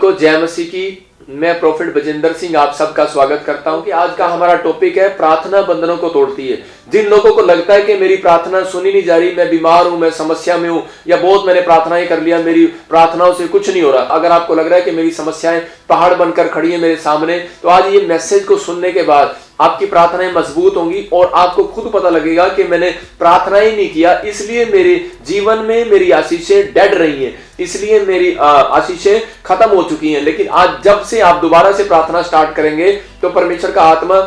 सबको जय मसीह की। मैं प्रोफेट बजिंदर सिंह आप सबका स्वागत करता हूं कि आज का हमारा टॉपिक है प्रार्थना बंधनों को तोड़ती है। जिन लोगों को लगता है कि मेरी प्रार्थना सुनी नहीं जा रही, मैं बीमार हूं, मैं समस्या में हूं, या बहुत मैंने प्रार्थनाएं कर लिया, मेरी प्रार्थनाओं से कुछ नहीं हो रहा, अगर आपको लग रहा है कि मेरी समस्याएं पहाड़ बनकर खड़ी है मेरे सामने, तो आज ये मैसेज को सुनने के बाद आपकी प्रार्थनाएं मजबूत होंगी और आपको खुद पता लगेगा कि मैंने प्रार्थना ही नहीं किया, इसलिए मेरे जीवन में मेरी आशीषें डेड रही हैं, इसलिए मेरी आशीषें खत्म हो चुकी हैं। लेकिन आज जब से आप दोबारा से प्रार्थना स्टार्ट करेंगे तो परमेश्वर का आत्मा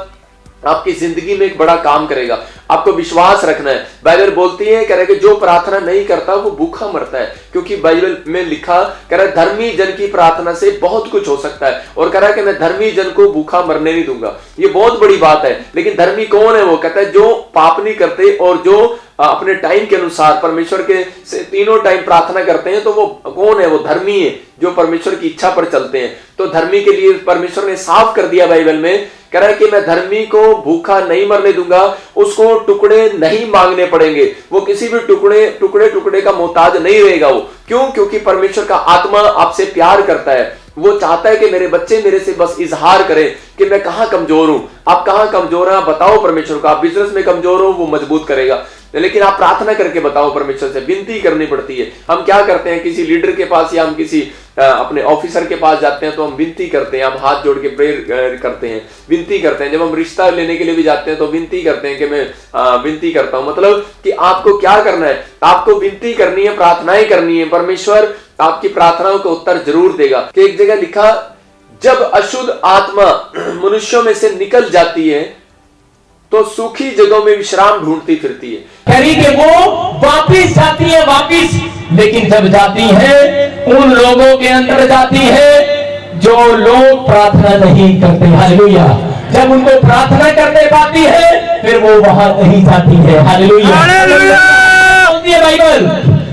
आपकी जिंदगी में एक बड़ा काम करेगा। आपको विश्वास रखना है। बाइबल बोलती है, कह रहा है कि जो प्रार्थना नहीं करता वो भूखा मरता है, क्योंकि बाइबल में लिखा, कह रहा है धर्मी जन की प्रार्थना से बहुत कुछ हो सकता है, और कह रहा है कि मैं धर्मी जन को भूखा मरने नहीं दूंगा। ये बहुत बड़ी बात है। लेकिन धर्मी कौन है? वो कहता है जो पाप नहीं करते और जो अपने टाइम के अनुसार परमेश्वर के से तीनों टाइम प्रार्थना करते हैं, तो वो कौन है? वो धर्मी है, जो परमेश्वर की इच्छा पर चलते हैं। तो धर्मी के लिए परमेश्वर ने साफ कर दिया बाइबल में, कह रहा है कि मैं धर्मी को भूखा नहीं मरने दूंगा, उसको टुकड़े नहीं मांगने पड़ेंगे, वो किसी भी टुकड़े का मोहताज नहीं रहेगा। वो क्यों? क्योंकि परमेश्वर का आत्मा आपसे प्यार करता है। वो चाहता है कि मेरे बच्चे मेरे से बस इजहार करें कि मैं कहां कमजोर हूं। आप कहां कमजोर हैं? आप बताओ परमेश्वर को। आप बिजनेस में कमजोर हो, वो मजबूत करेगा, लेकिन आप प्रार्थना करके बताओ परमेश्वर से। विनती करनी पड़ती है। हम क्या करते हैं, किसी लीडर के पास या हम किसी अपने ऑफिसर के पास जाते हैं तो हम विनती करते हैं, हम हाथ जोड़ के प्रेयर करते हैं, विनती करते हैं। जब हम रिश्ता लेने के लिए भी जाते हैं तो विनती करते हैं कि मैं विनती करता हूं। मतलब कि आपको क्या करना है? आपको विनती करनी है, प्रार्थनाएं करनी है। परमेश्वर आपकी प्रार्थनाओं का उत्तर जरूर देगा। कि एक जगह लिखा, जब अशुद्ध आत्मा मनुष्यों में से निकल जाती है तो सूखी जगहों में विश्राम ढूंढती फिरती है। करी कि वो वापिस जाती है, वापिस। लेकिन जब जाती है उन लोगों के अंदर जाती है जो लोग प्रार्थना नहीं करते। हालेलुया। जब उनको प्रार्थना करने पाती है फिर वो वहां नहीं जाती है। हालेलुया। बोलती है बाइबल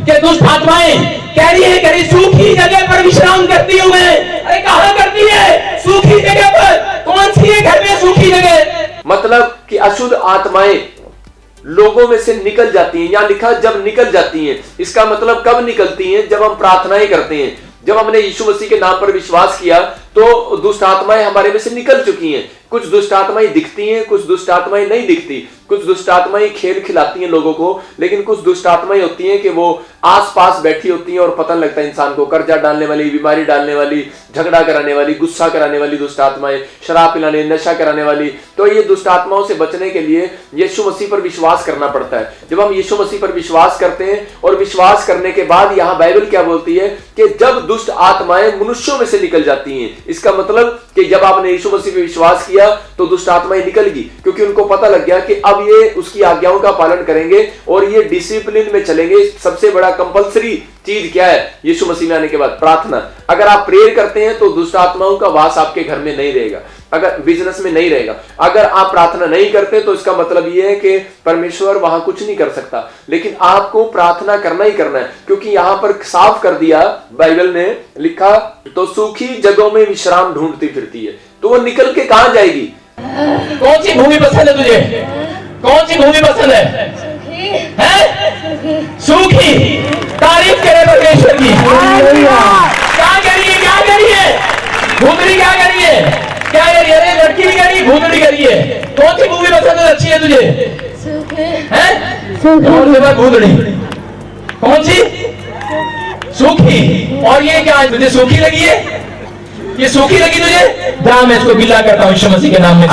कि दुष्ट आत्माएं कह रही सूखी जगह पर विश्राम करती हूं मैं। अरे कहां करती है? सूखी जगह पर। कौन सी है घर में सूखी जगह? मतलब कि अशुद्ध आत्माएं लोगों में से निकल जाती हैं। यहां लिखा जब निकल जाती हैं। इसका मतलब कब निकलती हैं? जब हम प्रार्थनाएं करते हैं। जब हमने यीशु मसीह के नाम पर विश्वास किया तो दुष्ट आत्माएं हमारे में से निकल चुकी हैं। कुछ दुष्ट आत्माएं दिखती हैं, कुछ दुष्ट आत्माएं नहीं दिखती। कुछ दुष्ट आत्माएं खेल खिलाती हैं लोगों को, लेकिन कुछ दुष्ट आत्माएं होती हैं कि वो आसपास बैठी होती हैं और पता लगता है इंसान को। कर्जा डालने वाली, बीमारी डालने वाली, झगड़ा कराने वाली, गुस्सा कराने वाली दुष्ट आत्माएं, शराब पिलाने, नशा कराने वाली। तो ये दुष्ट आत्माओं से बचने के लिए यीशु मसीह पर विश्वास करना पड़ता है। जब हम यीशु मसीह पर विश्वास करते हैं और विश्वास करने के बाद यहाँ बाइबल क्या बोलती है कि जब दुष्ट आत्माएं मनुष्यों में से निकल जाती हैं, इसका मतलब कि जब आपने यीशु मसीह पर विश्वास किया तो दुष्ट आत्माएं निकलगी, क्योंकि उनको पता लग गया कि अब ये उसकी आज्ञाओं का पालन करेंगे और ये डिसिप्लिन में चलेंगे। सबसे बड़ा कंपलसरी चीज क्या है यीशु मसीह में आने के बाद? प्रार्थना। अगर आप प्रेयर करते हैं तो दुष्ट आत्माओं का वास आपके घर में नहीं रहेगा, अगर बिजनेस में नहीं रहेगा। अगर आप प्रार्थना नहीं करते तो इसका मतलब यह है कि परमेश्वर वहां कुछ नहीं कर सकता। लेकिन आपको प्रार्थना करना ही करना है, क्योंकि यहां पर साफ कर दिया बाइबल ने लिखा, तो सूखी जगहों में विश्राम ढूंढती फिरती है। तो वो निकल के कहां जाएगी? कौन सी भूमि पसंद है तुझे? कौन सी भूमि पसंद है? सूखी। तारीफ करे परमेश्वर की। क्या करिए? क्या करिए? भूतड़ी क्या करिए? क्या करिए? अरे लड़की नहीं करी, भूतड़ी करिए। कौन सी भूमि पसंद है? अच्छी है तुझे? भूतड़ी। कौन सी? सूखी। और ये क्या है? तुझे सूखी लगी है? ये सूखी लगी तुझे? जा, मैं इसको गिला करता हूं यीशु मसीह के नाम में।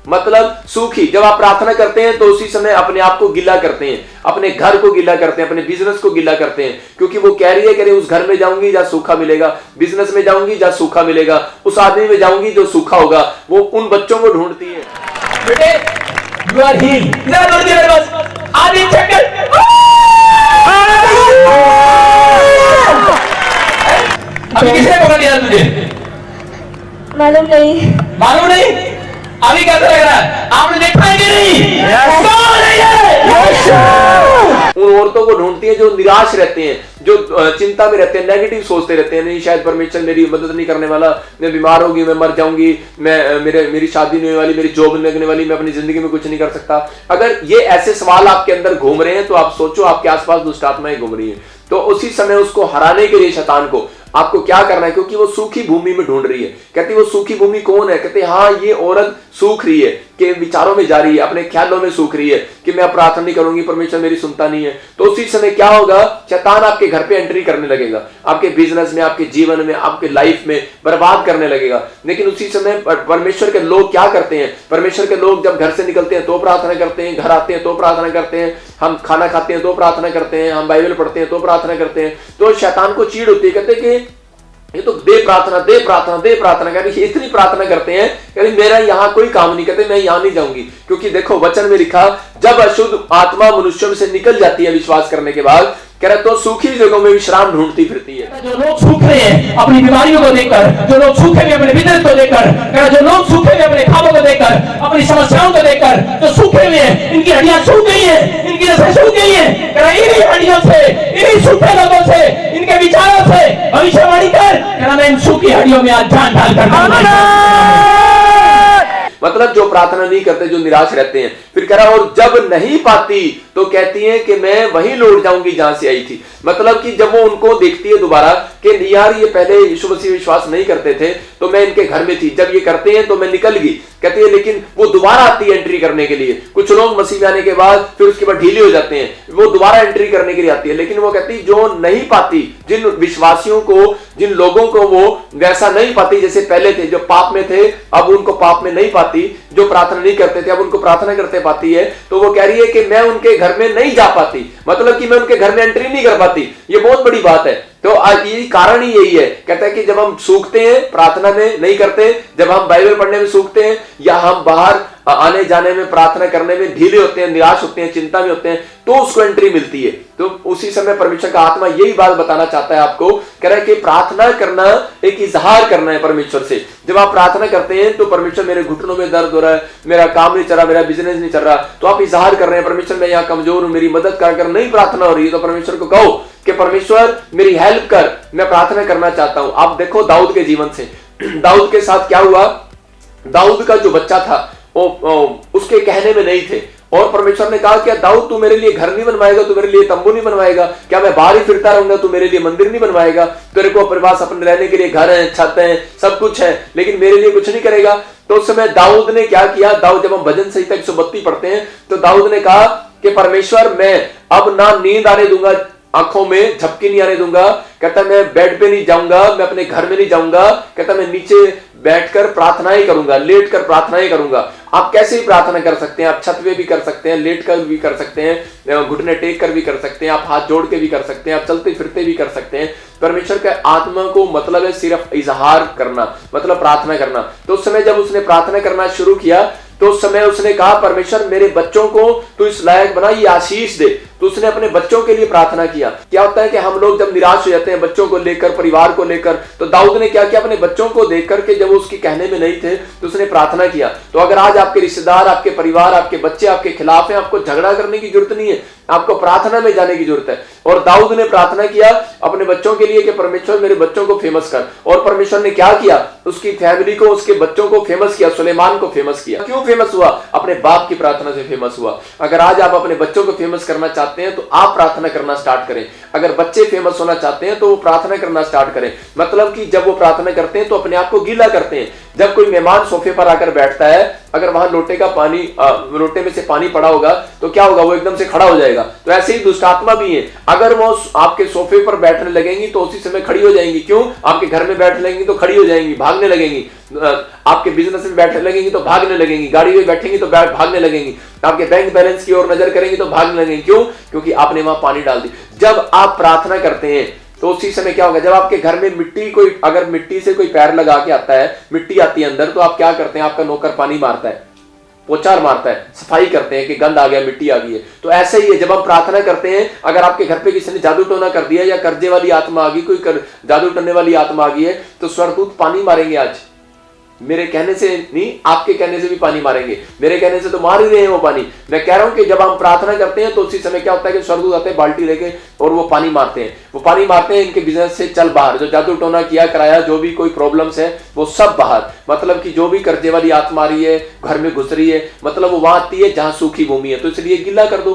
मतलब सूखी। जब आप प्रार्थना करते हैं तो उसी समय अपने आप को गिला करते हैं, अपने घर को गिला करते हैं, अपने बिजनेस को गिला करते हैं, क्योंकि वो कह रही है कि उस घर में जाऊंगी जहां सूखा मिलेगा, बिजनेस में जाऊंगी जहां सूखा मिलेगा, उस आदमी में जाऊंगी जो सूखा होगा। वो उन बच्चों को ढूंढती है। बेटे यू आर हील्ड। इधर ढूंढ दिया मेरे पास। आदि चक्कर। अभी किसने पकड़ लिया तुझे? मालूम नहीं। मालूम नहीं? अभी कैसा लग रहा है? आपने देखा है कि नहीं? उन औरतों को ढूंढती है जो निराश रहते हैं, जो चिंता में रहते हैं, नेगेटिव सोचते रहते हैं। नहीं, शायद परमेश्वर मेरी मदद नहीं करने वाला, मैं बीमार होगी, मैं मर जाऊंगी, मेरी शादी नहीं होने वाली, मेरी जॉब नहीं लगने वाली, मैं अपनी जिंदगी में कुछ नहीं कर सकता। अगर ये ऐसे सवाल आपके अंदर घूम रहे हैं तो आप सोचो आपके आसपास दुष्ट आत्माएं घूम रही हैं। तो उसी समय उसको हराने के लिए शैतान को आपको क्या करना है, क्योंकि वो सूखी भूमि में ढूंढ रही है। कहती वो सूखी भूमि कौन है? कहते हाँ, ये औरत सूख रही है, कि विचारों में जा रही है, अपने ख्यालों में सूख रही है कि मैं प्रार्थना नहीं करूंगी, परमेश्वर मेरी सुनता नहीं है। तो उसी समय क्या होगा, शैतान आपके घर पे एंट्री करने लगेगा, आपके बिजनेस में, आपके जीवन में, आपके लाइफ में बर्बाद करने लगेगा। लेकिन उसी समय परमेश्वर के लोग क्या करते हैं? परमेश्वर के लोग जब घर से निकलते हैं तो प्रार्थना करते हैं, घर आते हैं तो प्रार्थना करते हैं, हम खाना खाते हैं तो प्रार्थना करते हैं, हम बाइबल पढ़ते हैं तो प्रार्थना करते हैं। तो शैतान को चीड़ होती है, कहते हैं कि ये तो दे प्रार्थना दे प्रार्थना दे प्रार्थना, कहते इतनी प्रार्थना करते हैं, कहते मेरा यहाँ कोई काम नहीं, कहते मैं यहाँ नहीं जाऊंगी। क्योंकि देखो वचन में लिखा, जब अशुद्ध आत्मा मनुष्यों से निकल जाती है विश्वास करने के बाद, कह रहा तो सूखी जगहों में विश्राम ढूंढती फिरती है। जो लोग सूख रहे हैं अपनी बीमारियों को देखकर, जो लोग सूखे हुए अपने बिजनेस को देखकर, जो लोग सूखे हुए अपने खाबों को देखकर, अपनी समस्याओं को देखकर, जो सूखे हुए हैं, इनकी हड्डियां सूख गई हैं, इनकी नसें सूख गई हैं, कह रहा इन्हीं हड्डियों से, इन्हीं सूखे लोगों से, इनके विचारों से भविष्यवाणी कर, कह रहा मैं इन सूखी हड्डियों में आज जान डालकर। मतलब जो प्रार्थना नहीं करते, जो निराश रहते हैं, फिर कह रहा और जब नहीं पाती तो कहती है कि मैं वहीं लौट जाऊंगी जहां से आई थी। मतलब कि जब वो उनको देखती है दोबारा कि यार ये पहले यीशु मसीह विश्वास नहीं करते थे तो मैं इनके घर में थी, जब ये करते हैं तो मैं निकल गई, कहती है। लेकिन वो दोबारा आती है एंट्री करने के लिए। कुछ लोग मसीह में आने के बाद फिर उसके बाद ढीले हो जाते हैं, वो दोबारा एंट्री करने के लिए आती है। लेकिन वो कहती जो नहीं पाती, जिन विश्वासियों को, जिन लोगों को वो वैसा नहीं पाती जैसे पहले थे, जो पाप में थे अब उनको पाप में नहीं पाती, जो प्रार्थना नहीं करते थे अब उनको प्रार्थना करते पाती है। तो वो कह रही है कि मैं उनके घर में नहीं जा पाती, मतलब कि मैं उनके घर में एंट्री नहीं कर पाती। ये बहुत बड़ी बात है। तो ये कारण ही यही है, कहता है कि जब हम सूखते हैं प्रार्थना में नहीं करते, जब हम बाइबल पढ़ने में सूखते हैं, या हम बाहर आने जाने में प्रार्थना करने में ढीले होते हैं, निराश होते हैं, चिंता में होते हैं, तो उसको एंट्री मिलती है। तो उसी समय परमेश्वर का आत्मा यही बात बताना चाहता है आपको, कह रहा है कि प्रार्थना करना एक इजहार करना है परमेश्वर से। जब आप प्रार्थना करते हैं तो परमेश्वर मेरे घुटनों में दर्द हो रहा है, मेरा काम नहीं चल रहा, मेरा बिजनेस नहीं चल रहा, तो आप इजहार कर रहे हैं परमेश्वर मैं यहाँ कमजोर हूं, मेरी मदद कर। नहीं प्रार्थना हो रही है तो परमेश्वर को कहो कि परमेश्वर मेरी हेल्प कर, मैं प्रार्थना करना चाहता हूं। आप देखो दाऊद के जीवन से, दाऊद के साथ क्या हुआ, दाऊद का जो बच्चा था वो उसके कहने में नहीं थे, और परमेश्वर ने कहा क्या दाऊद तू मेरे लिए घर नहीं बनवाएगा, तू मेरे लिए तंबू नहीं बनवाएगा, क्या मैं बाहर ही फिरता रहूंगा, तू मेरे लिए मंदिर नहीं बनवाएगा, तेरे को अपने पास अपने रहने के लिए घर है, छत है, सब कुछ है, लेकिन मेरे लिए कुछ नहीं करेगा। तो उस समय दाऊद ने क्या किया, दाऊद जब हम भजन संहिता 132 पढ़ते हैं तो दाऊद ने कहा कि परमेश्वर मैं अब ना नींद आने दूंगा, आंखों में झपकी नहीं आने दूंगा, कहता मैं बेड पे नहीं जाऊंगा, मैं अपने घर में नहीं जाऊंगा, कहता मैं नीचे बैठकर प्रार्थनाएं करूंगा, लेटकर प्रार्थनाएं करूंगा। आप कैसे भी प्रार्थना कर सकते हैं, आप छत पे भी कर सकते हैं, लेट कर भी कर सकते हैं, घुटने टेक कर भी कर सकते हैं, आप हाथ जोड़ के भी कर सकते हैं, आप चलते फिरते भी कर सकते हैं। परमेश्वर के आत्मा को मतलब है सिर्फ इजहार करना, मतलब प्रार्थना करना। तो उस समय जब उसने प्रार्थना करना शुरू किया तो उस समय उसने कहा परमेश्वर मेरे बच्चों को तू इस लायक बना, ये आशीष दे। तो उसने अपने बच्चों के लिए प्रार्थना किया। क्या होता है कि हम लोग जब निराश हो जाते हैं बच्चों को लेकर, परिवार को लेकर, तो दाऊद ने क्या किया, अपने बच्चों को देख करके जब वो उसके कहने में नहीं थे तो उसने प्रार्थना किया। तो अगर आज आपके रिश्तेदार, आपके परिवार, आपके बच्चे आपके खिलाफ हैं, आपको झगड़ा करने की जरूरत नहीं है, आपको प्रार्थना में जाने की जरूरत है। और दाऊद ने प्रार्थना किया अपने बच्चों के लिए कि परमेश्वर मेरे बच्चों को फेमस कर, और परमेश्वर ने क्या किया, उसकी फैमिली को, उसके बच्चों को फेमस किया, सुलेमान को फेमस किया। क्यों फेमस हुआ, अपने बाप की प्रार्थना से फेमस हुआ। अगर आज आप अपने बच्चों को फेमस करना चाहते हैं तो आप प्रार्थना करना स्टार्ट करें। अगर बच्चे फेमस होना चाहते हैं तो वो प्रार्थना करना स्टार्ट करें। मतलब कि जब वो प्रार्थना करते हैं तो अपने आप को गीला करते हैं। जब कोई मेहमान सोफे पर आकर बैठता है, अगर वहां लोटे का पानी, लोटे में से पानी पड़ा होगा तो क्या होगा, वो एकदम से खड़ा हो जाएगा। तो ऐसे ही दुष्ट आत्मा भी है, अगर वो आपके सोफे पर बैठने लगेंगी तो उसी समय खड़ी हो जाएंगी। क्यों, आपके घर में बैठ लेंगी तो खड़ी हो जाएंगी, भागने लगेंगी, आपके बिजनेस में बैठने लगेंगी तो भागने लगेंगी, गाड़ी में बैठेंगी तो भागने लगेंगी, आपके बैंक बैलेंस की ओर नजर करेंगी तो भागने लगेंगी। क्यों, क्योंकि आपने वहां पानी डाल दी। जब आप प्रार्थना करते हैं तो उसी समय क्या होगा, जब आपके घर में मिट्टी, कोई अगर मिट्टी से कोई पैर लगा के आता है, मिट्टी आती है अंदर, तो आप क्या करते हैं, आपका नौकर पानी मारता है, पोचार मारता है, सफाई करते हैं कि गंद आ गया, मिट्टी आ गई है। तो ऐसे ही है, जब हम प्रार्थना करते हैं, अगर आपके घर पे किसी ने जादू टोना कर दिया या कर्जे वाली आत्मा आ गई, कोई जादू टोने वाली आत्मा आ गई है, तो स्वर्गदूत पानी मारेंगे। आज मेरे कहने से नहीं, आपके कहने से भी पानी मारेंगे, मेरे कहने से तो मार ही रहे हैं वो पानी। मैं कह रहा हूं कि जब हम प्रार्थना करते हैं तो उसी समय क्या होता है कि स्वर्गदूत आते हैं बाल्टी लेके और वो पानी मारते हैं, वो पानी मारते हैं, इनके बिजनेस से चल बाहर, जो जादू टोना किया कराया, जो भी कोई प्रॉब्लम्स है वो सब बाहर। मतलब कि जो भी कर्जे वाली आत्मा आ रही है, घर में घुस रही है, मतलब वो वहां आती है जहां सूखी भूमि है। तो इसलिए गीला कर दो।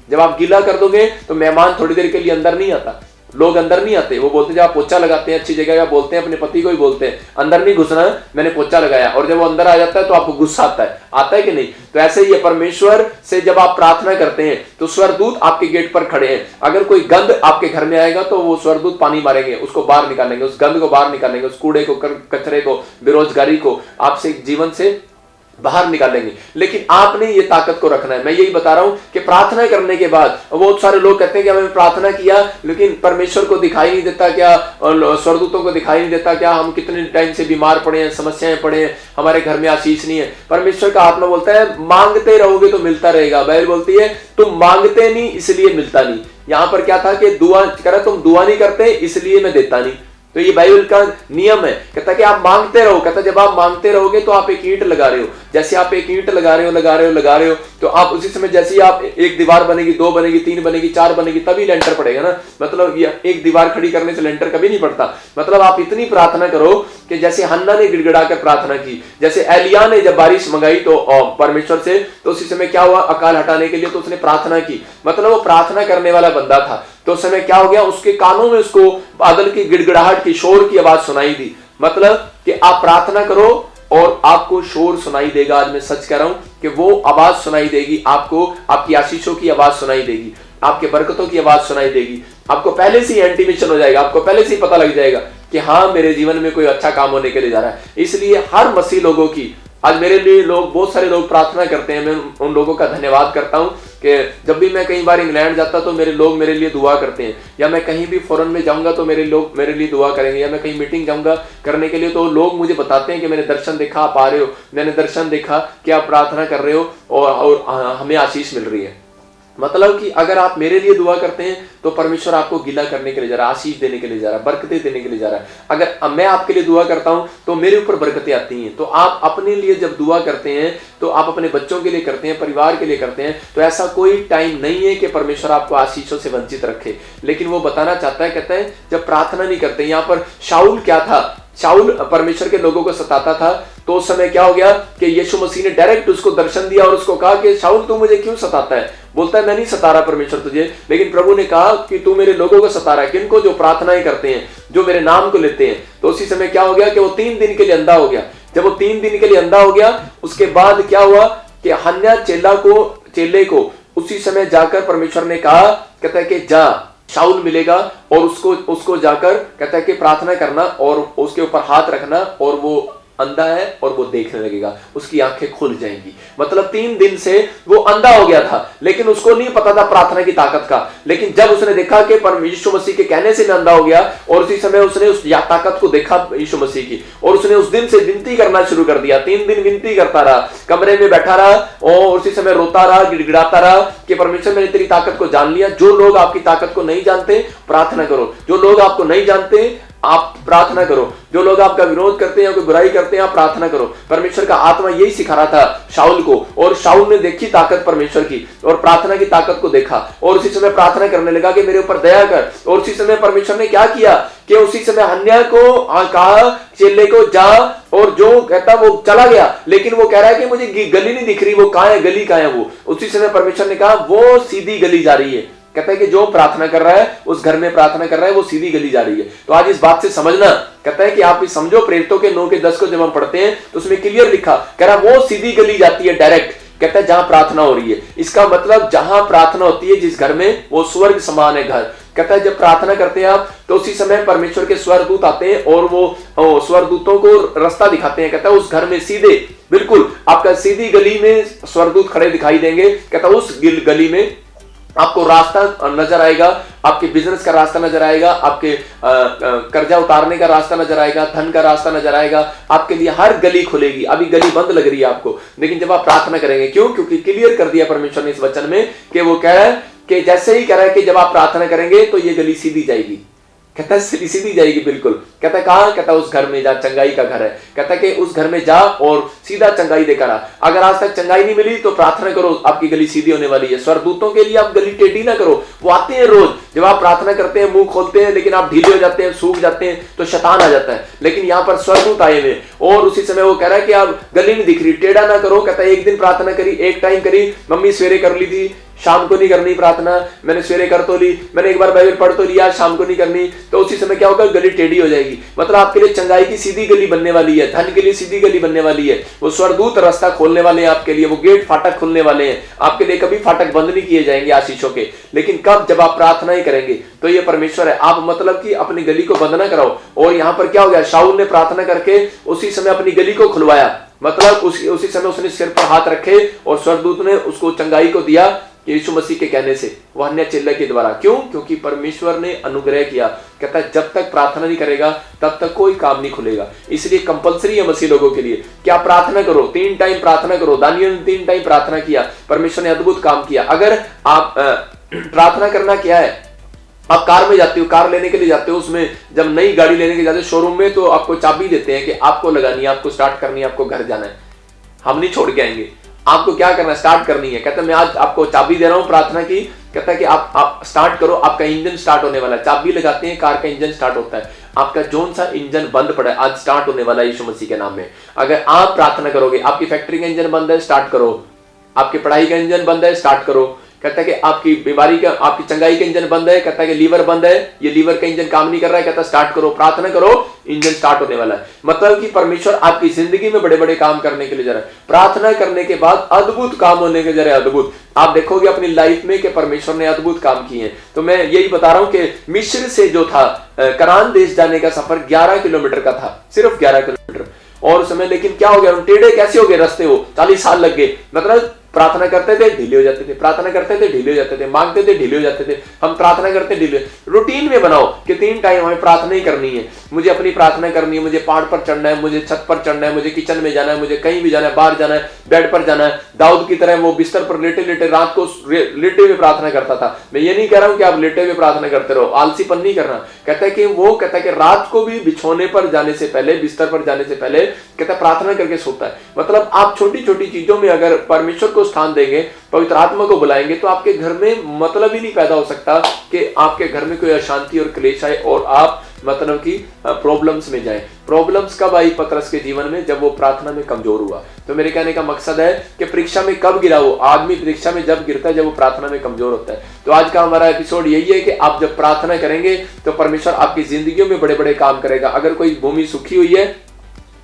जब आप गीला कर दोगे तो मेहमान थोड़ी देर के लिए अंदर नहीं आता, लोग अंदर नहीं आते, वो बोलते हैं जब आप पोछा लगाते हैं अच्छी जगह का, बोलते हैं अपने पति को ही बोलते हैं अंदर नहीं घुसना, मैंने पोछा लगाया, और जब वो अंदर आ जाता है तो आपको गुस्सा आता है कि नहीं? तो ऐसे ही परमेश्वर से जब आप प्रार्थना करते हैं तो स्वर्गदूत आपके गेट पर खड़े हैं। अगर कोई गंध आपके घर में आएगा तो वो स्वर्गदूत पानी मारेंगे, उसको बाहर निकालेंगे, उस गंध को बाहर निकालेंगे, उस कूड़े को, कचरे को, बेरोजगारी को आपसे जीवन से बाहर निकालेंगे। लेकिन आपने ये ताकत को रखना है। मैं यही बता रहा हूं कि प्रार्थना करने के बाद बहुत सारे लोग कहते हैं कि हमें प्रार्थना किया लेकिन परमेश्वर को दिखाई नहीं देता क्या, स्वर्गदूतों को दिखाई नहीं देता क्या, हम कितने टाइम से बीमार पड़े हैं, समस्याएं पड़े हैं, हमारे घर में आशीष नहीं है। परमेश्वर का आत्मा बोलता है मांगते रहोगे तो मिलता रहेगा। बाइबल बोलती है तुम मांगते नहीं इसलिए मिलता नहीं। यहां पर क्या था कि दुआ करा, तुम दुआ नहीं करते इसलिए मैं देता नहीं। तो ये बाइबल का नियम है, कहता है कि आप मांगते रहो। कहता है जब आप मांगते रहोगे तो आप एक ईंट लगा रहे हो, जैसे आप एक ईंट लगा रहे हो तो आप उसी समय जैसे ही आप एक दीवार बनेगी, 2 बनेगी, 3 बनेगी, 4 बनेगी, तभी लेंटर पड़ेगा ना। मतलब ये एक दीवार खड़ी करने से लेंटर कभी नहीं पड़ता। मतलब आप इतनी प्रार्थना करो कि जैसे हन्ना ने गिड़गिड़ा कर प्रार्थना की, जैसे एलिया ने जब बारिश मंगाई तो परमेश्वर से, तो उसी समय क्या हुआ, अकाल हटाने के लिए तो उसने प्रार्थना की। मतलब वो प्रार्थना करने वाला बंदा था। तो उस समय क्या हो गया, उसके कानों में उसको बादल की गिड़गिड़ाहट की, शोर की आवाज सुनाई दी। मतलब कि आप प्रार्थना करो और आपको शोर सुनाई देगा। आज मैं सच कह रहा हूं कि वो आवाज सुनाई देगी आपको, आपकी आशीषों की आवाज सुनाई देगी, आपके बरकतों की आवाज सुनाई देगी। आपको पहले से ही इंटीमेशन हो जाएगा, आपको पहले से ही पता लग जाएगा कि हाँ मेरे जीवन में कोई अच्छा काम होने के लिए जा रहा है। इसलिए हर मसीह लोगों की, आज मेरे लिए लोग, बहुत सारे लोग प्रार्थना करते हैं, मैं उन लोगों का धन्यवाद करता हूं कि जब भी मैं कई बार इंग्लैंड जाता तो मेरे लोग मेरे लिए दुआ करते हैं, या मैं कहीं भी फॉरेन में जाऊंगा तो मेरे लोग मेरे लिए दुआ करेंगे, या मैं कहीं मीटिंग जाऊंगा करने के लिए तो लोग मुझे बताते हैं कि मैंने दर्शन देखा, आप आ रहे हो, मैंने दर्शन देखा कि आप प्रार्थना कर रहे हो और हमें आशीष मिल रही है। मतलब कि अगर आप मेरे लिए दुआ करते हैं तो परमेश्वर आपको गिला करने के लिए जा रहा है, आशीष देने के लिए जा रहा है, बरकतें देने के लिए जा रहा है। अगर मैं आपके लिए दुआ करता हूं तो मेरे ऊपर बरकतें आती हैं। तो आप अपने लिए जब दुआ करते हैं तो आप अपने बच्चों के लिए करते हैं, परिवार के लिए करते हैं, तो ऐसा कोई टाइम नहीं है कि परमेश्वर आपको आशीषों से वंचित रखे। लेकिन वो बताना चाहता है, कहता है जब प्रार्थना नहीं करते। यहाँ पर शाऊल क्या था, शाऊल परमेश्वर के लोगों को सताता था। तो उस समय क्या हो गया कि यीशु मसीह ने डायरेक्ट उसको दर्शन दिया और उसको कहा कि शाऊल तू मुझे क्यों सताता है? बोलता है मैं नहीं सता रहा परमेश्वर तुझे, लेकिन प्रभु ने कहा कि तू मेरे लोगों को सता रहा है। किनको? जो प्रार्थनाएं करते हैं, जो मेरे नाम को लेते हैं। तो उसी समय क्या हो गया कि वो 3 दिन के लिए अंधा हो गया। जब वो 3 दिन के लिए अंधा हो गया, उसके बाद क्या हुआ कि हन्ना चेले को उसी समय जाकर परमेश्वर ने कहा, कहता है कि जा शाऊल मिलेगा और उसको जाकर कहता है कि प्रार्थना करना और उसके ऊपर हाथ रखना और वो अंधा है और वो देखने लगेगा, उसकी आंखें खुल जाएंगी। मतलब 3 दिन से वो अंधा हो गया था, लेकिन उसको नहीं पता था प्रार्थना की ताकत का। लेकिन जब उसने देखा कि यीशु मसीह के कहने से मैं अंधा हो गया, और उसी समय उसने उस ताकत को देखा यीशु मसीह की, और उसने उस दिन से विनती करना शुरू कर दिया। 3 दिन विनती करता रहा, कमरे में बैठा रहा और उसी समय रोता रहा, गिड़गिड़ाता रहा कि परमेश्वर मैंने तेरी ताकत को जान लिया। जो लोग आपकी ताकत को नहीं जानते प्रार्थना करो, जो लोग आपको नहीं जानते आप प्रार्थना करो, जो लोग आपका विरोध करते हैं या कोई बुराई करते हैं आप प्रार्थना करो। परमेश्वर का आत्मा यही सिखा रहा था शाऊल को, और शाऊल ने देखी ताकत परमेश्वर की और प्रार्थना की ताकत को देखा, और उसी समय प्रार्थना करने लगा कि मेरे ऊपर दया कर। और उसी समय परमेश्वर ने क्या किया कि उसी समय हन्ना को कहा चेले को जा, और जो कहता वो चला गया, लेकिन वो कह रहा है कि मुझे गली नहीं दिख रही, वो कहां है, गली कहां है वो। उसी समय परमेश्वर ने कहा वो सीधी गली जा रही है। कहता है कि जो प्रार्थना कर रहा है, उस घर में प्रार्थना कर रहा है, वो सीधी गली जा रही है। तो आज इस बात से समझना, कहता है कि आप भी समझो, प्रेरितों के 9 के 10 को जब हम पढ़ते हैं तो उसमें क्लियर लिखा, कह रहा वो सीधी गली जाती है डायरेक्ट। कहता है जहां प्रार्थना हो रही है, इसका मतलब जहां प्रार्थना होती है जिस घर में, वो स्वर्ग समान है घर। कहता है जब प्रार्थना करते हैं आप तो उसी समय परमेश्वर के स्वर्गदूत आते हैं और वो स्वर्गदूतों को रास्ता दिखाते हैं। कहता है उस घर में सीधे बिल्कुल आपका सीधी गली में स्वर्गदूत खड़े दिखाई देंगे। कहता है उस गली में आपको रास्ता नजर आएगा, आपके बिजनेस का रास्ता नजर आएगा, आपके कर्जा उतारने का रास्ता नजर आएगा, धन का रास्ता नजर आएगा, आपके लिए हर गली खुलेगी। अभी गली बंद लग रही है आपको, लेकिन जब आप प्रार्थना करेंगे, क्यों? क्योंकि क्लियर कर दिया परमेश्वर ने इस वचन में कि वो कह रहा है कि जैसे ही कह रहा है कि जब आप प्रार्थना करेंगे तो ये गली सीधी जाएगी। कहता है सीधी जाएगी बिल्कुल। कहता है कहां? कहता है उस घर में जा, चंगाई का घर है। कहता है कि उस घर में जा और सीधा चंगाई देकर आ। अगर आज तक चंगाई नहीं मिली तो प्रार्थना करो, आपकी गली सीधी होने वाली है। स्वर्गदूतों के लिए आप गली टेढ़ी ना करो, वो आते हैं रोज। जब आप प्रार्थना करते हैं, मुंह खोलते हैं, लेकिन आप ढीले हो जाते हैं, सूख जाते हैं, तो शैतान आ जाता है। लेकिन यहाँ पर स्वर्गदूत आए हुए, और उसी समय वो कह रहा है कि आप गली नहीं दिख रही, टेढ़ा ना करो। कहता है एक दिन प्रार्थना करी, एक टाइम करी, मम्मी सवेरे कर ली थी, शाम को नहीं करनी प्रार्थना, मैंने सवेरे कर तो ली, मैंने एक बार बाइबल पढ़ तो लिया, शाम को नहीं करनी, तो उसी समय क्या होगा, गली टेढ़ी हो जाएगी। मतलब आपके लिए चंगाई की सीधी गली बनने वाली है, धन के लिए सीधी गली बनने वाली है। वो स्वर्गदूत रास्ता खोलने वाले हैं आपके लिए, वो गेट फाटक खोलने वाले हैं आपके लिए। कभी फाटक बंद नहीं किए जाएंगे आशीषों के, लेकिन कब, जब आप प्रार्थना ही करेंगे। तो ये परमेश्वर है। आप मतलब कि अपनी गली को बंद ना कराओ। और यहाँ पर क्या हो गया, शाऊल ने प्रार्थना करके उसी समय अपनी गली को खुलवाया। मतलब उसी समय उसने सिर पर हाथ रखे और स्वर्गदूत ने उसको चंगाई को दिया यीशु मसीह के कहने से, वह अन्य चेले के द्वारा। क्यों? क्योंकि परमेश्वर ने अनुग्रह किया। कहता है जब तक प्रार्थना नहीं करेगा तब तक कोई काम नहीं खुलेगा। इसलिए कंपलसरी है मसीह लोगों के लिए कि आप प्रार्थना करो, 3 टाइम प्रार्थना करो। दानियल ने 3 टाइम प्रार्थना किया, परमेश्वर ने अद्भुत काम किया। अगर आप प्रार्थना करना क्या है, आप कार में जाते हो, कार लेने के लिए जाते हो, उसमें जब नई गाड़ी लेने के जाते हो शोरूम में, तो आपको चाबी देते हैं कि आपको लगानी है, आपको स्टार्ट करनी है, आपको घर जाना है, हम नहीं छोड़ के आएंगे, आपको क्या करना है, स्टार्ट करनी है। कहता है मैं आज आपको चाबी दे रहा हूं प्रार्थना की। कहता है कि आप स्टार्ट करो, आपका इंजन स्टार्ट होने वाला है। चाबी लगाते हैं, कार का इंजन स्टार्ट होता है। आपका जोन सा इंजन बंद पड़ा है, आज स्टार्ट होने वाला है यीशु मसीह के नाम में। अगर आप प्रार्थना करोगे, आपकी फैक्ट्री का इंजन बंद है, स्टार्ट करो। आपकी पढ़ाई का इंजन बंद है, स्टार्ट करो। कहता है कि आपकी बीमारी का, आपकी चंगाई का इंजन बंद है, कहता है कि लीवर बंद है, ये लीवर का इंजन काम नहीं कर रहा है, कहता है स्टार्ट करो, प्रार्थना करो, इंजन स्टार्ट होने वाला है। मतलब कि परमेश्वर आपकी जिंदगी में बड़े बड़े काम करने के लिए जा रहा है। प्रार्थना करने के बाद अद्भुत काम होने के जा रहे हैं, अद्भुत। आप देखोगे अपनी लाइफ में कि परमेश्वर ने अद्भुत काम किए हैं। तो मैं यही बता रहा हूं कि मिस्र से जो था कनान देश जाने का सफर 11 किलोमीटर का था, सिर्फ 11 किलोमीटर। और उस समय लेकिन क्या हो गया, टेढ़े कैसे हो गए रास्ते, वो 40 साल लग गए। मतलब प्रार्थना करते थे ढीले हो जाते थे, प्रार्थना करते थे ढीले हो जाते थे, मांगते थे ढीले हो जाते थे। हम प्रार्थना करते ढीले। रूटीन में बनाओ कि 3 टाइम हमें प्रार्थना ही करनी है, मुझे अपनी प्रार्थना करनी है, मुझे पहाड़ पर चढ़ना है, मुझे छत पर चढ़ना है, मुझे किचन में जाना है, मुझे कहीं भी जाना है, बाहर जाना है, बेड पर जाना है। दाऊद की तरह वो बिस्तर पर लेटे लेटे रात को लेटे हुए प्रार्थना करता था। मैं ये नहीं कह रहा हूं कि आप लेटे हुए प्रार्थना करते रहो, आलसीपन नहीं करना। कहता है कि वो कहता है कि रात को भी बिछोने पर जाने से पहले, बिस्तर पर जाने से पहले कहता है प्रार्थना करके सोता है। मतलब आप छोटी छोटी चीजों में अगर परमेश्वर को स्थान देंगे, पवित्र आत्मा को बुलाएंगे, तो आपके घर में मतलब ही नहीं पैदा हो सकता कि आपके घर में कोई अशांति और क्लेश आए और आप मतलब कि प्रॉब्लम्स में जाएं। प्रॉब्लम्स कब आई पतरस के जीवन में? जब वो प्रार्थना में कमजोर हुआ। तो मेरे कहने का मकसद है कि परीक्षा में कब गिरा वो आदमी? परीक्षा में जब गिरता है, जब वो प्रार्थना में कमजोर होता है। तो आज का हमारा एपिसोड यही है कि आप जब प्रार्थना करेंगे तो परमेश्वर आपकी जिंदगियों में बड़े बड़े काम करेगा। अगर कोई भूमि सूखी हुई है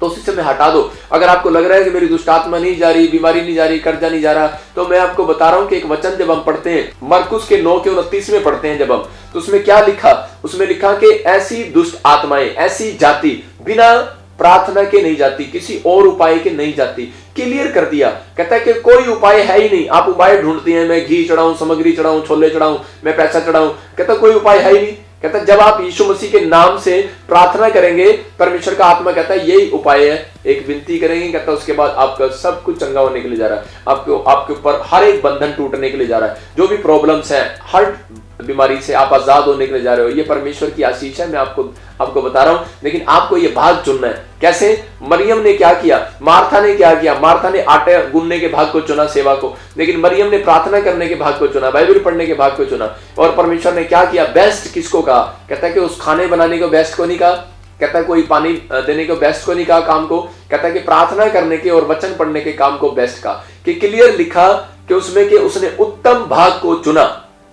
तो उसी समय हटा दो। अगर आपको लग रहा है कि मेरी दुष्ट आत्मा नहीं जा रही, बीमारी नहीं जा रही, कर्जा नहीं जा रहा, तो मैं आपको बता रहा हूं कि एक वचन जब हम पढ़ते हैं, मरकुस के 9:29 में पढ़ते हैं जब हम, तो उसमें क्या लिखा? उसमें लिखा कि ऐसी दुष्ट आत्माएं, ऐसी जाति बिना प्रार्थना के नहीं जाती, किसी और उपाय के नहीं जाती। क्लियर कर दिया। कहता है कि कोई उपाय है ही नहीं। आप उपाय ढूंढते हैं, मैं घी चढ़ाऊं, सामग्री चढ़ाऊं, छोले चढ़ाऊं, मैं पैसा चढ़ाऊं। कहता कोई उपाय है ही नहीं। कहता जब आप यीशु मसीह के नाम से प्रार्थना करेंगे, परमेश्वर का आत्मा कहता है यही उपाय है। एक विनती करेंगे, कहता उसके बाद आपका सब कुछ चंगा होने के लिए जा रहा है। आपके ऊपर हर एक बंधन टूटने के लिए जा रहा है। जो भी प्रॉब्लम्स हैं, हर बीमारी से आप आजाद होने के लिए जा रहे हो। ये परमेश्वर की आशीष है, मैं आपको बता रहा हूं। लेकिन आपको ये भाग चुनना है। कैसे? मरियम ने क्या किया, मार्था ने क्या किया? मार्था ने आटे गूंदने के भाग को चुना, सेवा को, लेकिन मरियम ने प्रार्थना करने के भाग को चुना, बाइबल पढ़ने के भाग को चुना। और परमेश्वर ने क्या किया? बेस्ट किसको कहा? कहता है कि उस खाने बनाने को बेस्ट को नहीं कहा, कहता है कोई पानी देने को बेस्ट को नहीं कहा काम को, कहता है कि प्रार्थना करने के और वचन पढ़ने के काम को बेस्ट कहा। कि क्लियर लिखा कि उसमें कि उसने उत्तम भाग को चुना।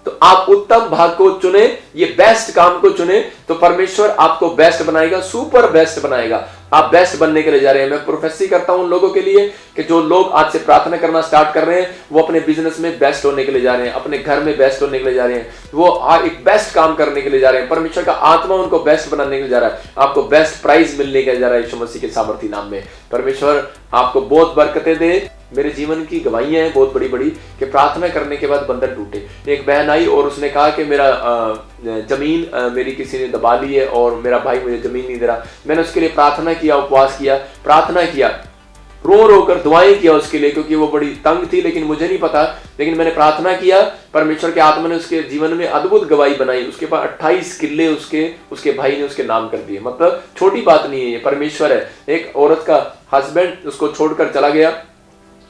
तो आप उत्तम भाग को चुने, ये बेस्ट काम को चुने, तो परमेश्वर आपको बेस्ट बनाएगा, सुपर बेस्ट बनाएगा। आप बेस्ट बनने के लिए जा रहे हैं। मैं प्रोफेसी करता हूं उन लोगों के लिए कि जो लोग आज से प्रार्थना करना स्टार्ट कर रहे हैं, वो अपने बिजनेस में बेस्ट होने के लिए जा रहे हैं, अपने घर में बेस्ट होने के लिए जा रहे हैं, वो एक बेस्ट काम करने के लिए जा रहे हैं। परमेश्वर का आत्मा उनको बेस्ट बनाने के लिए जा रहा है। आपको बेस्ट प्राइज मिलने के लिए जा रहा है यीशु मसीह के सामर्थी नाम में। परमेश्वर आपको बहुत बरकतें दे। मेरे जीवन की गवाहियां हैं बहुत बड़ी बड़ी कि प्रार्थना करने के बाद बंधन टूटे। एक बहन आई और उसने कहा कि मेरा जमीन मेरी किसी ने दबा ली है और मेरा भाई मुझे जमीन नहीं दे रहा। मैंने उसके लिए प्रार्थना किया, उपवास किया, प्रार्थना किया, रो रो कर दुआएं किया उसके लिए, क्योंकि वो बड़ी तंग थी, लेकिन मुझे नहीं पता। लेकिन मैंने प्रार्थना किया, परमेश्वर के आत्मा ने उसके जीवन में अद्भुत गवाही बनाई। उसके पास 28 किल्ले उसके भाई ने उसके नाम कर दिए। मतलब छोटी बात नहीं है, ये परमेश्वर है। एक औरत का हस्बैंड उसको छोड़कर चला गया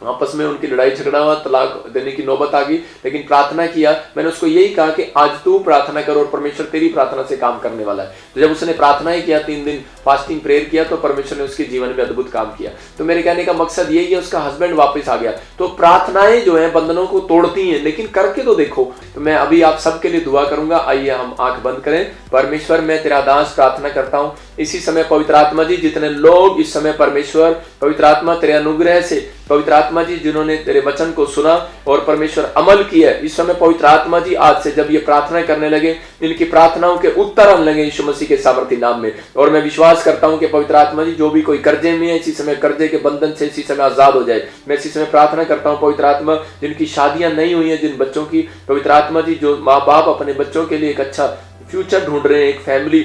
आपस में उनकी लड़ाई झगड़ा हुआ, तलाक देने की नौबत आ गई, लेकिन प्रार्थना किया। मैंने उसको यही कहा कि आज तू प्रार्थना कर और परमेश्वर तेरी प्रार्थना से काम करने वाला है। तो जब उसने प्रार्थना ही किया, 3 दिन फास्टिंग प्रेयर किया, तो परमेश्वर ने उसके जीवन में अद्भुत काम किया। तो मेरे कहने का मकसद यही है, उसका हस्बैंड वापस आ गया। तो प्रार्थनाएं जो है बंधनों को तोड़ती हैं, लेकिन करके तो देखो। तो मैं अभी आप सबके लिए दुआ करूंगा। आइए हम आंख बंद करें। परमेश्वर, मैं तेरा दास प्रार्थना करता हूं इसी समय पवित्र आत्मा जी, जितने लोग इस समय परमेश्वर पवित्र आत्मा तेरे अनुग्रह से, पवित्र आत्मा जी जिन्होंने तेरे वचन को सुना और परमेश्वर अमल किया, इस समय पवित्र आत्मा जी आज से जब ये प्रार्थना करने लगे, इनकी प्रार्थनाओं के उत्तर आने लगे यीशु मसीह के सामर्थी नाम में। और मैं विश्वास करता हूं कि पवित्र आत्मा जी जो भी कोई कर्जे में है, इसी समय कर्जे के बंधन से इसी समय आजाद हो जाए। मैं इसी समय प्रार्थना करता हूं पवित्र आत्मा, जिनकी शादियां नहीं हुई है, जिन बच्चों की पवित्र आत्मा जी, जो माँ बाप अपने बच्चों के लिए एक अच्छा फ्यूचर ढूंढ रहे हैं, एक फैमिली,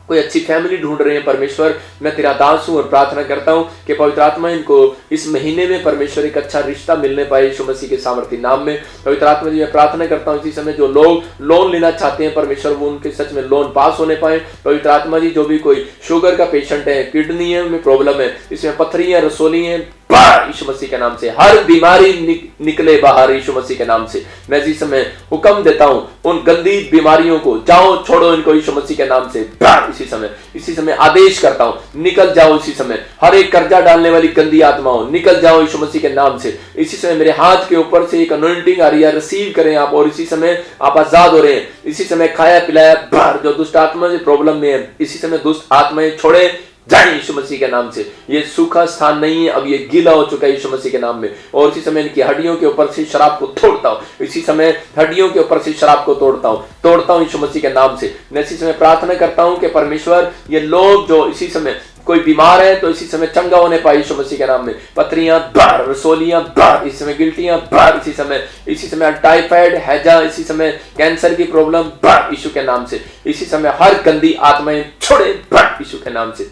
कोई अच्छी फैमिली ढूंढ रहे हैं, परमेश्वर मैं तेरा दास हूं और प्रार्थना करता हूं कि पवित्र आत्मा इनको इस महीने में परमेश्वर एक अच्छा रिश्ता मिलने पाए यीशु मसीह के सामर्थी नाम में। पवित्र आत्मा जी मैं प्रार्थना करता हूं इसी समय जो लोग लोन लेना चाहते हैं, परमेश्वर वो उनके सच में लोन पास होने पाए। पवित्र आत्मा जी जो भी कोई शुगर का पेशेंट है, किडनी में प्रॉब्लम है, इसमें पथरियां, रसोली है, यीशु मसीह के नाम से हर बीमारी निकले बाहर यीशु मसीह के नाम से। मैं इसी समय हुक्म देता हूं उन गंदी बीमारियों को, जाओ छोड़ो इनको यीशु मसीह के नाम से। इसी समय आदेश करता हूं निकल जाओ इसी समय। हर एक कर्जा डालने वाली गंदी आत्माओं निकल जाओ यीशु मसीह के नाम से। इसी समय मेरे हाथ के ऊपर से एक अनॉइंटिंग आ रही है, रिसीव करें आप, और इसी समय आप आजाद हो रहे हैं। इसी समय खाया पिलाया बाहर जो दुष्ट आत्मा से प्रॉब्लम में है, इसी समय दुष्ट आत्माएं छोड़े जाए यीशु मसीह के नाम से। ये सूखा स्थान नहीं है, अब ये गीला हो चुका है यीशु मसीह के नाम में। और इसी समय इनकी हड्डियों के ऊपर से शराब को तोड़ता हूं, इसी समय हड्डियों के ऊपर से शराब को तोड़ता हूं यीशु मसीह के नाम से। मैं इसी समय प्रार्थना करता हूं कि परमेश्वर ये लोग जो इसी समय कोई बीमार है तो इसी समय चंगा होने पाए यीशु मसीह के नाम में। पथरियां बाहर, रसोलियां बाहर, इसी समय गिल्टियां बाहर, इसी समय टाइफाइड, हैजा, इसी समय कैंसर की प्रॉब्लम बाहर यीशु के नाम से। इसी समय हर गंदी आत्माएं छोड़े बाहर यीशु के नाम से।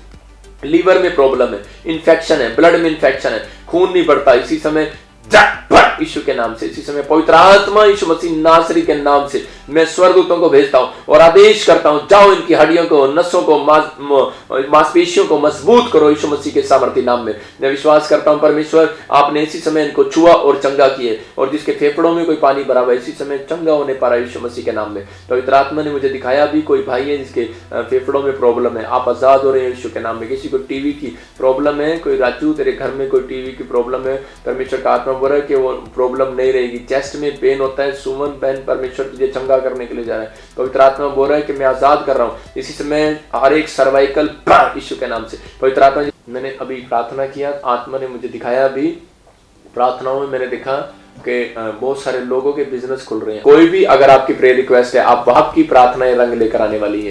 लीवर में प्रॉब्लम है, इन्फेक्शन है, ब्लड में इन्फेक्शन है, खून नहीं बढ़ता, इसी समय यीशु के नाम से। इसी समय पवित्र आत्मा यीशु मसीह नासरी के नाम से मैं स्वर्गदूतों को भेजता हूं और आदेश करता हूं जाओ इनकी हड्डियों को, नसों को, मांसपेशियों को मजबूत करो यीशु मसीह के सामर्थी नाम में। मैं विश्वास करता हूं परमेश्वर आपने इसी समय इनको छुआ और चंगा किए, और जिसके फेफड़ों में कोई पानी भरा हुआ इसी समय चंगा होने पा रहा है यीशु मसीह के नाम में। पवित्र आत्मा ने मुझे दिखाया भी कोई भाई है जिसके फेफड़ों में प्रॉब्लम है, आप आजाद हो रहे हैं यीशु के नाम में। किसी को टीवी की प्रॉब्लम है, कोई राजू तेरे घर में कोई टीवी की प्रॉब्लम है, परमेश्वर का आत्मा बोल रहा है कि वो प्रॉब्लम नहीं रहेगी। चेस्ट में पेन होता है, सुमन बहन परमेश्वर तुझे चंगा करने के लिए जा रहा है। पवित्र आत्मा बोल रहा है कि मैं आजाद कर रहा हूं इसी समय हर एक सर्वाइकल यीशु के नाम से। पवित्र आत्मा मैंने अभी प्रार्थना किया, आत्मा ने मुझे दिखाया भी प्रार्थनाओं में, मैंने देखा कि बहुत सारे लोगों के बिजनेस खुल रहे हैं। कोई भी अगर आपकी प्रेयर रिक्वेस्ट है, आप आपकी प्रार्थनाएं रंग लेकर आने वाली है।